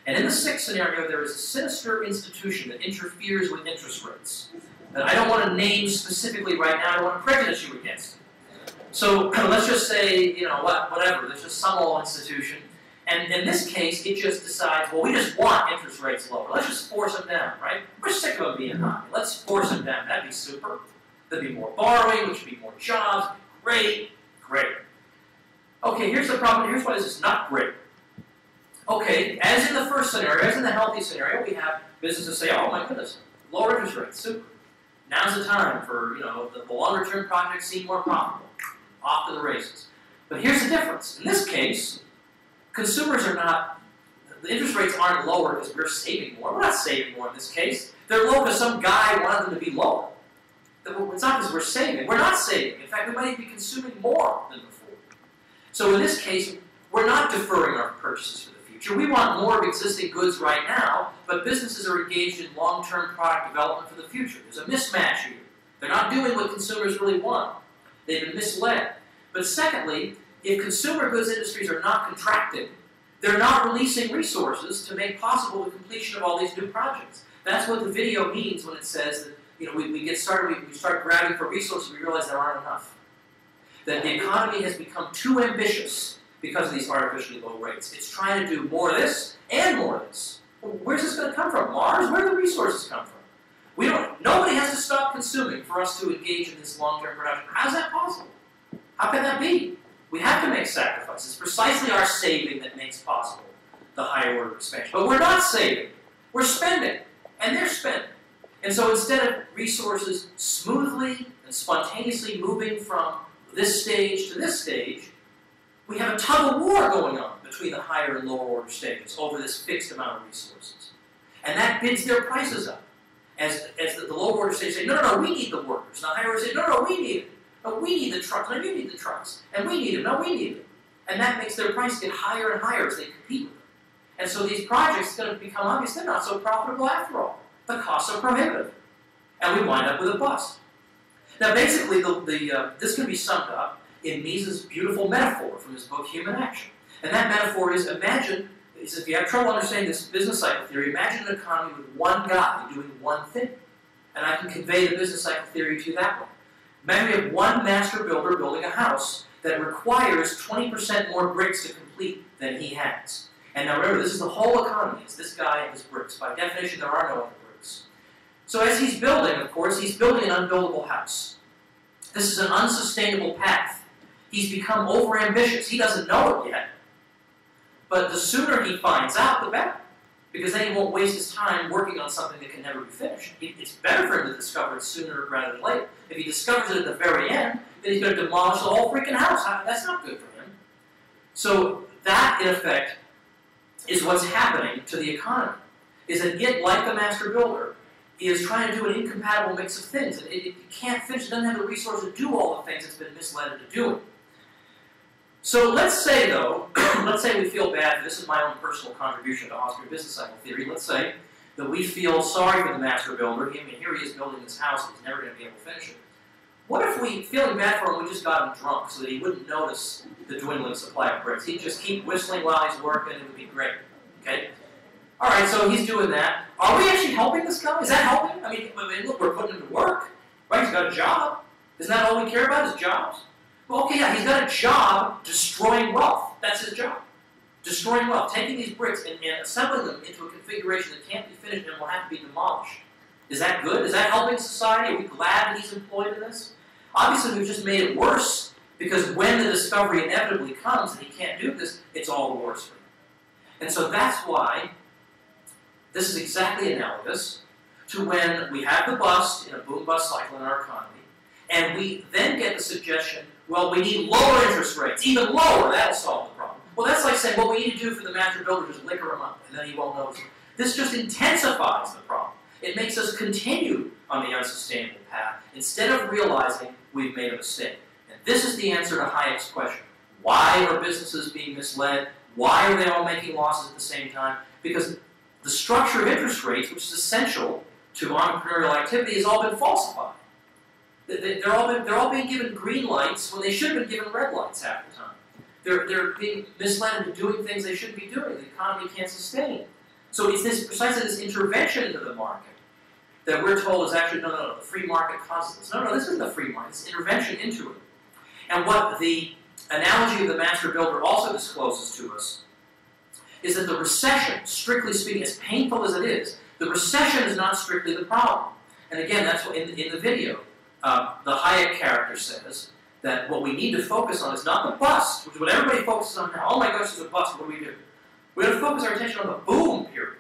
And in the sixth scenario, there is a sinister institution that interferes with interest rates. And I don't want to name specifically right now, I don't want to prejudice you against it. So let's just say, you know, whatever, there's just some old institution. And in this case, it just decides, well, we just want interest rates lower. Let's just force them down, right? We're sick of them being high. Let's force them down. That'd be super. There'd be more borrowing, which would be more jobs. Great, great. Okay, here's the problem. Here's why this is not great. Okay, as in the first scenario, as in the healthy scenario, we have businesses say, oh my goodness, lower interest rates, super. Now's the time for, you know, the longer term projects seem more profitable. Off to the races. But here's the difference. In this case, consumers are not, the interest rates aren't lower because we're saving more. We're not saving more in this case. They're low because some guy wanted them to be lower. It's not because we're saving. We're not saving. In fact, we might even be consuming more than before. So in this case, we're not deferring our purchases for the future. We want more of existing goods right now, but businesses are engaged in long-term product development for the future. There's a mismatch here. They're not doing what consumers really want. They've been misled. But secondly, if consumer goods industries are not contracting, they're not releasing resources to make possible the completion of all these new projects. That's what the video means when it says that, you know, we get started, we start grabbing for resources, we realize there aren't enough. That the economy has become too ambitious because of these artificially low rates. It's trying to do more of this and more of this. Well, where's this going to come from? Mars? Where do the resources come from? Nobody has to stop consuming for us to engage in this long-term production. How's that possible? How can that be? We have to make sacrifices. Precisely our saving that makes possible the higher order expansion. But we're not saving. We're spending. And they're spending. And so instead of resources smoothly and spontaneously moving from this stage to this stage, we have a tug of war going on between the higher and lower order stages over this fixed amount of resources. And that bids their prices up. As the lower order states say, no, we need the workers. And the higher order say, no, we need it. No, we need the trucks. No, you need the trucks. And we need them. No, we need them. And that makes their price get higher and higher as they compete with them. And so these projects are going to become obvious. They're not so profitable after all. The costs are prohibitive. And we wind up with a bust. Now, basically, this can be summed up in Mises' beautiful metaphor from his book, Human Action. And that metaphor is, imagine, if you have trouble understanding this business cycle theory, imagine an economy with one guy doing one thing. And I can convey the business cycle theory to you that way. Imagine we have one master builder building a house that requires 20% more bricks to complete than he has. And now remember, this is the whole economy. It's this guy and his bricks. By definition, there are no other bricks. So as he's building, of course, he's building an unbuildable house. This is an unsustainable path. He's become overambitious. He doesn't know it yet. But the sooner he finds out, the better. Because then he won't waste his time working on something that can never be finished. It's better for him to discover it sooner rather than later. If he discovers it at the very end, then he's going to demolish the whole freaking house. That's not good for him. So that, in effect, is what's happening to the economy. Is that it, like the master builder, is trying to do an incompatible mix of things. It can't finish. It doesn't have the resources to do all the things it's been misled into doing. So let's say, though, let's say we feel bad. This is my own personal contribution to Austrian business cycle theory. Let's say that we feel sorry for the master builder. I mean, here he is building this house, and he's never going to be able to finish it. What if we, feeling bad for him, we just got him drunk so that he wouldn't notice the dwindling supply of bricks? He'd just keep whistling while he's working, and it would be great. Okay? All right, so he's doing that. Are we actually helping this guy? Is that helping? I mean, look, we're putting him to work. Right? He's got a job. Isn't that all we care about is jobs? Well, okay, yeah, he's got a job destroying wealth. That's his job. Destroying wealth. Taking these bricks and assembling them into a configuration that can't be finished and will have to be demolished. Is that good? Is that helping society? Are we glad that he's employed in this? Obviously, we've just made it worse because when the discovery inevitably comes and he can't do this, it's all the worse for him. And so that's why this is exactly analogous to when we have the bust in a boom-bust cycle in our economy, and we then get the suggestion, well, we need lower interest rates, even lower, that'll solve the problem. Well, that's like saying what we need to do for the master builder is liquor him up, and then he won't notice it. This just intensifies the problem. It makes us continue on the unsustainable path instead of realizing we've made a mistake. And this is the answer to Hayek's question. Why are businesses being misled? Why are they all making losses at the same time? Because the structure of interest rates, which is essential to entrepreneurial activity, has all been falsified. They're all being given green lights when they should have been given red lights half the time. They're being misled into doing things they shouldn't be doing. The economy can't sustain. So it's this precisely this intervention into the market that we're told is actually, no, the free market causes this. No, this isn't the free market, it's intervention into it. And what the analogy of the master builder also discloses to us is that the recession, strictly speaking, as painful as it is, the recession is not strictly the problem. And again, that's what in the video, the Hayek character says that what we need to focus on is not the bust, which is what everybody focuses on now. Oh my gosh, there's a bust, what do? We have to focus our attention on the boom period,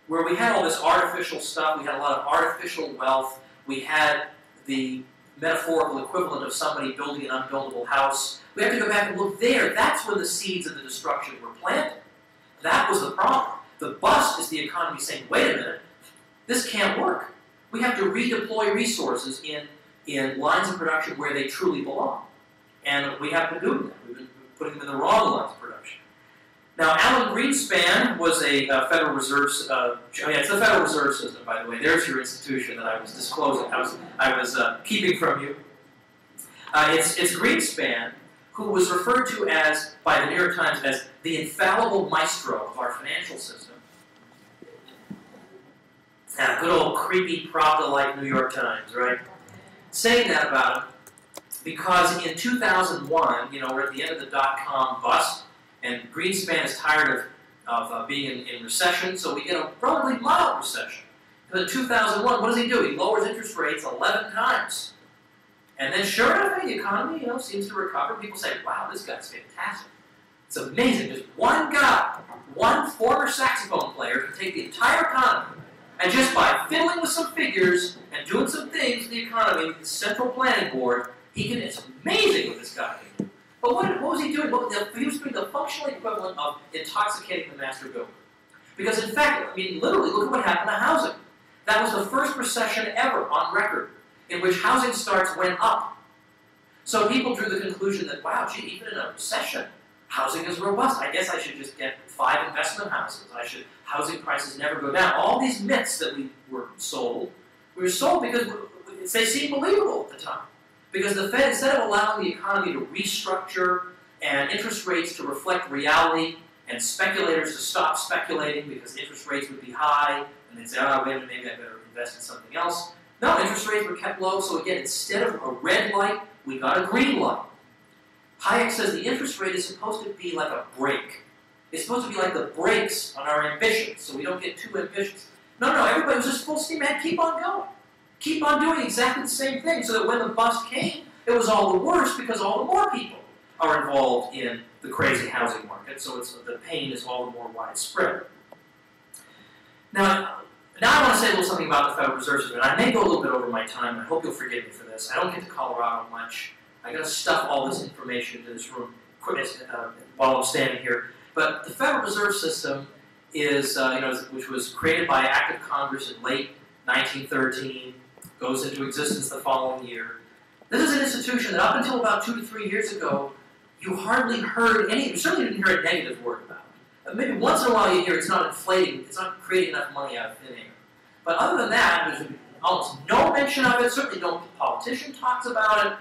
where we had all this artificial stuff, we had a lot of artificial wealth, we had the metaphorical equivalent of somebody building an unbuildable house. We have to go back and look there. That's where the seeds of the destruction were planted. That was the problem. The bust is the economy saying, wait a minute, this can't work. We have to redeploy resources in lines of production where they truly belong. And we have been doing that. We've been putting them in the wrong lines of production. Now, Alan Greenspan was a Federal Reserve, it's the Federal Reserve System, by the way. There's your institution that I was disclosing, I was keeping from you. It's Greenspan, who was referred to as, by the New York Times, as the infallible maestro of our financial system. Good old creepy Pravda-like New York Times, right? Saying that about him because in 2001, we're at the end of the dot-com bust, and Greenspan is tired of being in recession, so we get a relatively mild recession. Because in 2001, what does he do? He lowers interest rates 11 times. And then sure enough, the economy seems to recover. People say, wow, this guy's fantastic. It's amazing. Just one guy, one former saxophone player can take the entire economy, and just by fiddling with some figures and doing some things in the economy with the Central Planning Board, it's amazing what this guy can do. But what was he doing? He was doing the functional equivalent of intoxicating the master builder. Because in fact, literally, look at what happened to housing. That was the first recession ever on record in which housing starts went up. So people drew the conclusion that, wow, gee, even in a recession, housing is robust. I guess I should just get 5 investment houses. Housing prices never go down. All these myths that we were sold because they seemed believable at the time. Because the Fed, instead of allowing the economy to restructure and interest rates to reflect reality and speculators to stop speculating because interest rates would be high, and they'd say, oh, wait a minute, maybe I better invest in something else. No, interest rates were kept low, so again, instead of a red light, we got a green light. Hayek says the interest rate is supposed to be like a brake. It's supposed to be like the brakes on our ambitions, so we don't get too ambitious. No, everybody was just full steam ahead, keep on going. Keep on doing exactly the same thing, so that when the bust came, it was all the worse because all the more people are involved in the crazy housing market, so the pain is all the more widespread. Now I want to say a little something about the Federal Reserve System, and I may go a little bit over my time. I hope you'll forgive me for this. I don't get to Colorado much. I got to stuff all this information into this room while I'm standing here. But the Federal Reserve System is, which was created by Act of Congress in late 1913, goes into existence the following year. This is an institution that up until about 2 to 3 years ago, you hardly heard you certainly didn't hear a negative word about it. Maybe once in a while you hear it's not inflating, it's not creating enough money out of thin air. But other than that, there's almost no mention of it, certainly no politician talks about it.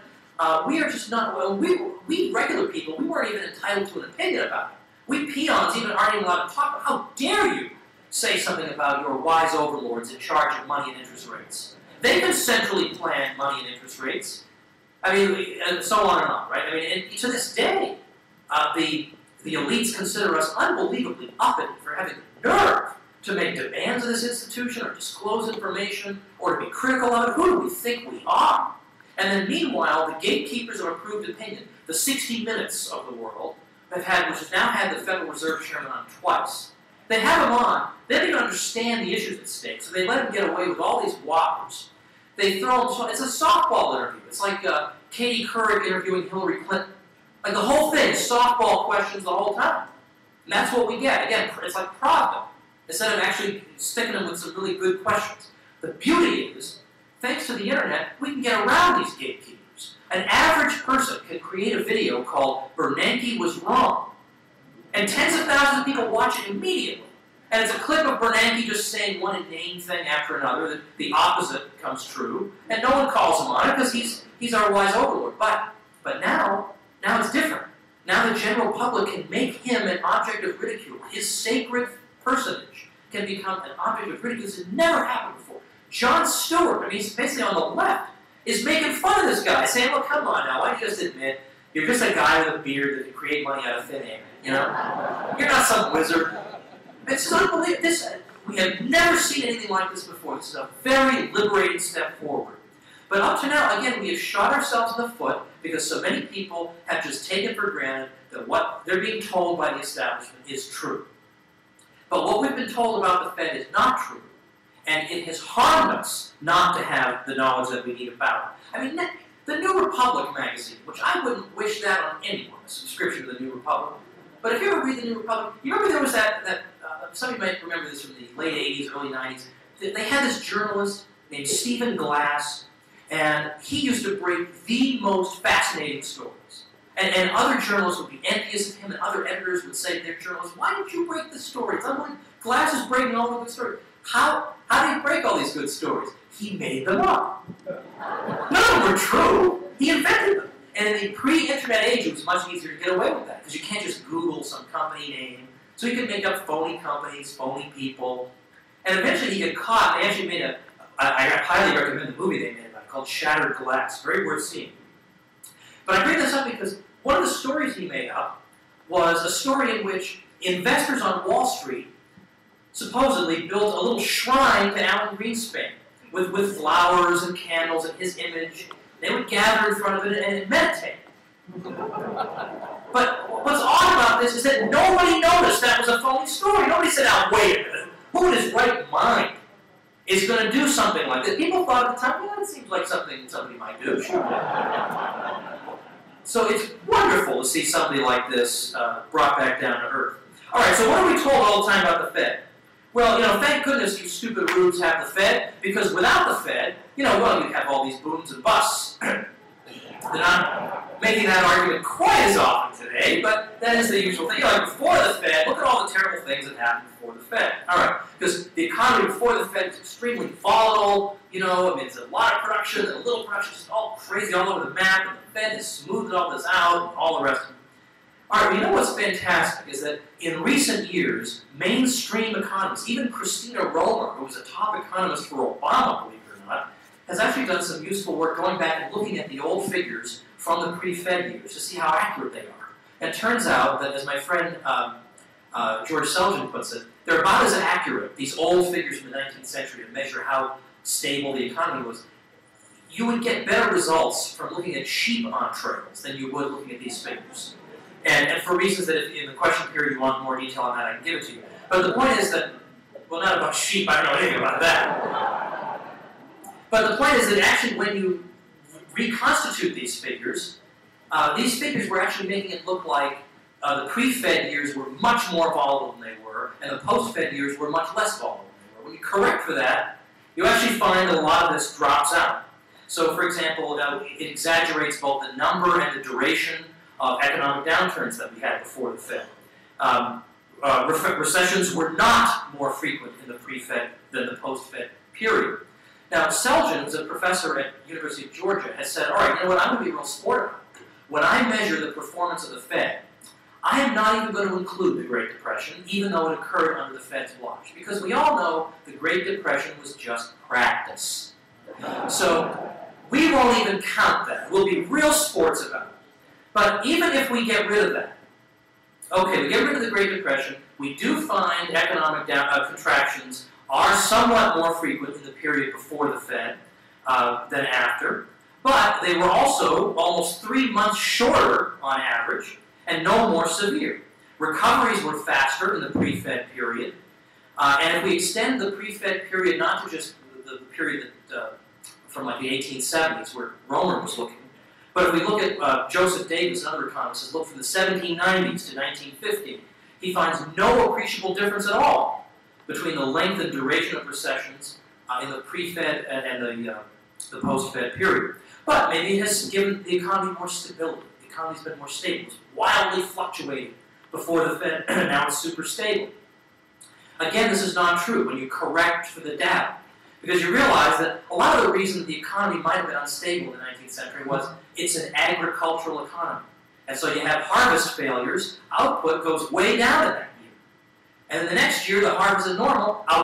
We are just not, we regular people, we weren't even entitled to an opinion about it. We peons even aren't even allowed to talk about, how dare you say something about your wise overlords in charge of money and interest rates. They can centrally plan money and interest rates. And so on and on, right? And to this day, the elites consider us unbelievably uppity for having the nerve to make demands of this institution or disclose information or to be critical of it. Who do we think we are? And then meanwhile, the gatekeepers of approved opinion, the 60 Minutes of the world, which has now had the Federal Reserve Chairman on twice. They have him on, they don't even understand the issues at stake, so they let him get away with all these whoppers. They throw him, it's a softball interview. It's like Katie Couric interviewing Hillary Clinton. Like the whole thing, softball questions the whole time. And that's what we get. Again, it's like Pravda, instead of actually sticking them with some really good questions. The beauty is, thanks to the internet, we can get around these gatekeepers. An average person can create a video called Bernanke Was Wrong. And tens of thousands of people watch it immediately. And it's a clip of Bernanke just saying one inane thing after another, that the opposite comes true, and no one calls him on it because he's our wise overlord. But now it's different. Now the general public can make him an object of ridicule. His sacred personage can become an object of ridicule. This had never happened before. Jon Stewart, I mean, he's basically on the left, is making fun of this guy, saying, well, come on now, why don't you just admit you're just a guy with a beard that can create money out of thin air, you know? You're not some wizard. It's unbelievable. We have never seen anything like this before. This is a very liberating step forward. But up to now, again, we have shot ourselves in the foot because so many people have just taken for granted that what they're being told by the establishment is true. But what we've been told about the Fed is not true. And it has harmed us not to have the knowledge that we need about it. I mean, the New Republic magazine, which I wouldn't wish that on anyone, a subscription to the New Republic. But if you ever read the New Republic, you remember there was some of you might remember this from the late 80s, early 90s. They had this journalist named Stephen Glass, and he used to break the most fascinating stories. And other journalists would be envious of him, and other editors would say to their journalists, why didn't you break this story? It's unbelievable. Glass is breaking all the good stories. How did he break all these good stories? He made them up. None of them were true. He invented them. And in the pre-internet age, it was much easier to get away with that, because you can't just Google some company name. So he could make up phony companies, phony people. And eventually he got caught. They actually made I highly recommend the movie they made about it, called Shattered Glass. Very worth seeing. But I bring this up because one of the stories he made up was a story in which investors on Wall Street supposedly built a little shrine to Alan Greenspan with flowers and candles and his image. They would gather in front of it and meditate. But what's odd about this is that nobody noticed that was a phony story. Nobody said, "Oh, wait a minute, who in his right mind is going to do something like this?" People thought at the time, "Yeah, it seems like something somebody might do." So it's wonderful to see somebody like this brought back down to earth. All right, so what are we told all the time about the Fed? Well, thank goodness you stupid rubes have the Fed, because without the Fed, you'd have all these booms and busts. They're not making that argument quite as often today, but that is the usual thing. Before the Fed, look at all the terrible things that happened before the Fed. All right, because the economy before the Fed was extremely volatile. It's a lot of production and a little production, just all crazy all over the map, and the Fed has smoothed all this out, and all the rest of it. All right, what's fantastic is that in recent years, mainstream economists, even Christina Romer, who was a top economist for Obama, believe it or not, has actually done some useful work going back and looking at the old figures from the pre-Fed years to see how accurate they are. And it turns out that, as my friend George Selgin puts it, they're about as accurate, these old figures from the 19th century, to measure how stable the economy was. You would get better results from looking at sheep entrails than you would looking at these figures. And for reasons that if in the question period you want more detail on that, I can give it to you. But the point is that, well, not about sheep, I don't know anything about that. But the point is that actually when you reconstitute these figures were actually making it look like the pre-Fed years were much more volatile than they were, and the post-Fed years were much less volatile than they were. When you correct for that, you actually find that a lot of this drops out. So, for example, it exaggerates both the number and the duration of economic downturns that we had before the Fed. Recessions were not more frequent in the pre-Fed than the post-Fed period. Now, Selgin, who's a professor at the University of Georgia, has said, all right, I'm going to be a real sport about it. When I measure the performance of the Fed, I am not even going to include the Great Depression, even though it occurred under the Fed's watch. Because we all know the Great Depression was just practice. So we won't even count that. We'll be real sports about it. But even if we get rid of that, okay, we get rid of the Great Depression, we do find economic contractions are somewhat more frequent in the period before the Fed than after, but they were also almost 3 months shorter on average and no more severe. Recoveries were faster in the pre-Fed period, and if we extend the pre-Fed period not to just the period that, from like the 1870s where Romer was looking, but if we look at Joseph Davis and other economists, look from the 1790s to 1950, he finds no appreciable difference at all between the length and duration of recessions in the pre-Fed and the post-Fed period. But maybe it has given the economy more stability. The economy's been more stable. It was wildly fluctuating before the Fed, now it's super stable. Again, this is not true when you correct for the data, because you realize that a lot of the reason that the economy might have been unstable in the 19th century was it's an agricultural economy. And so you have harvest failures, output goes way down in that year. And then the next year, the harvest is normal, I'll